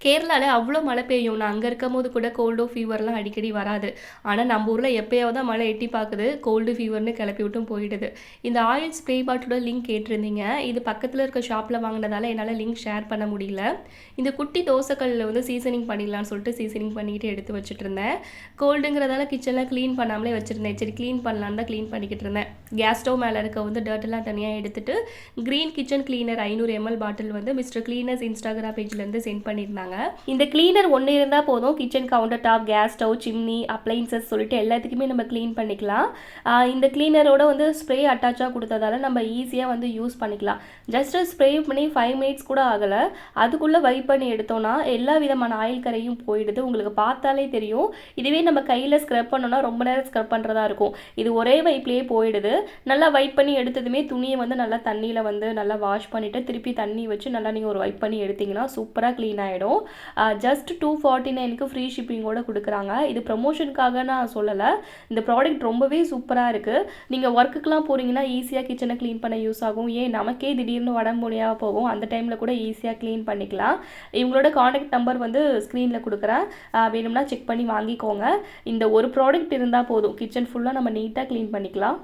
கேரளால அவ்ளோ மழை பெய்யும். நான் அங்க இருக்கும்போது கூட கோல்டோ, ஃபீவர்லாம் அடிக்கடி வராது. ஆனா நம்ம ஊர்ல எப்பயாவது தான் மழை எட்டி பாக்குது. கோல்டு, ஃபீவர்ன்னு கிளப்பி விட்டும் போயிடுது. இந்த ஆயில் ஸ்ப்ரே பாட்டிலோட லிங்க் கேட்டிருந்தீங்க. இது பக்கத்துல இருக்க ஷாப்ல வாங்குனதால என்னால லிங்க் ஷேர் பண்ண முடியல. இந்த குட்டி தோசைக்கல்ல வந்து சீசனிங் பண்ணிடலாம்னு சொல்லிட்டு சீசனிங் பண்ணிட்டு எடுத்து வச்சுட்டுருந்தேன். கோல்டுங்கிறதால கிச்சன்ல கிளீன் பண்ணாமலே வச்சிருந்தேன். சரி கிளீன் பண்ணலான்னு தான் கிளீன் பண்ணிக்கிட்டு இருந்தேன். கேஸ் ஸ்டவ் மேல இருக்க வந்து டர்ட்லாம் தனியா எடுத்துட்டு, green kitchen cleaner 500 ml bottle வந்து மிஸ்டர் கிளீனர்ஸ் இன்ஸ்டாகிராம் பேஜ்லேருந்து சென்ட் பண்ணியிருந்தாங்க. இந்த கிளீனர் ஒன்று இருந்தால் போதும். Kitchen counter top, gas stove, chimney, appliances சொல்லிட்டு எல்லாத்துக்குமே நம்ம க்ளீன் பண்ணிக்கலாம். இந்த கிளீனரோட வந்து ஸ்ப்ரே அட்டாச்சாக கொடுத்ததால நம்ம ஈஸியாக வந்து யூஸ் பண்ணிக்கலாம். ஜஸ்ட் ஸ்ப்ரே பண்ணி 5 மினிட்ஸ் கூட ஆகலை, அதுக்குள்ளே வைப் பண்ணி எடுத்தோன்னா எல்லா விதமான ஆயில் கரையும் போயிடுது. உங்களுக்கு பார்த்தாலே தெரியும். இதுவே நம்ம கையில் ஸ்க்ரப் பண்ணோன்னா ரொம்ப நேரம் ஸ்க்ரப் பண்ணுறதா இருக்கும். இது ஒரே வைப்லேயே போயிடுது. நல்லா வைப் பண்ணி எடுத்ததுமே துணியை வந்து நல்லா தண்ணியில் வந்து நல்லா வாஷ் பண்ணிவிட்டு திருப்பி தண்ணி வச்சு நல்லா நீங்கள் ஒரு வைப் பண்ணி எடுத்திங்கன்னா சூப்பராக க்ளீன் ஆகிடும். ஜஸ்ட் 249க்கு ஃப்ரீ ஷிப்பிங்கோடு கொடுக்குறாங்க. இது ப்ரமோஷனுக்காக நான் சொல்லலை. இந்த ப்ராடக்ட் ரொம்பவே சூப்பராக இருக்குது. நீங்கள் ஒர்க்குக்கெலாம் போகிறீங்கன்னா ஈஸியாக கிச்சனை க்ளீன் பண்ண யூஸ் ஆகும். ஏன் நமக்கே திடீர்னு உடம்பு முடியாமல் போகும், அந்த டைமில் கூட ஈஸியாக க்ளீன் பண்ணிக்கலாம். இவங்களோட காண்டாக்ட் நம்பர் வந்து ஸ்க்ரீனில் கொடுக்குறேன். வேணும்னா செக் பண்ணி வாங்கிக்கோங்க. இந்த ஒரு ப்ராடக்ட் இருந்தால் போதும், கிச்சன் ஃபுல்லாக நம்ம நீட்டாக க்ளீன் பண்ணிக்கலாம்.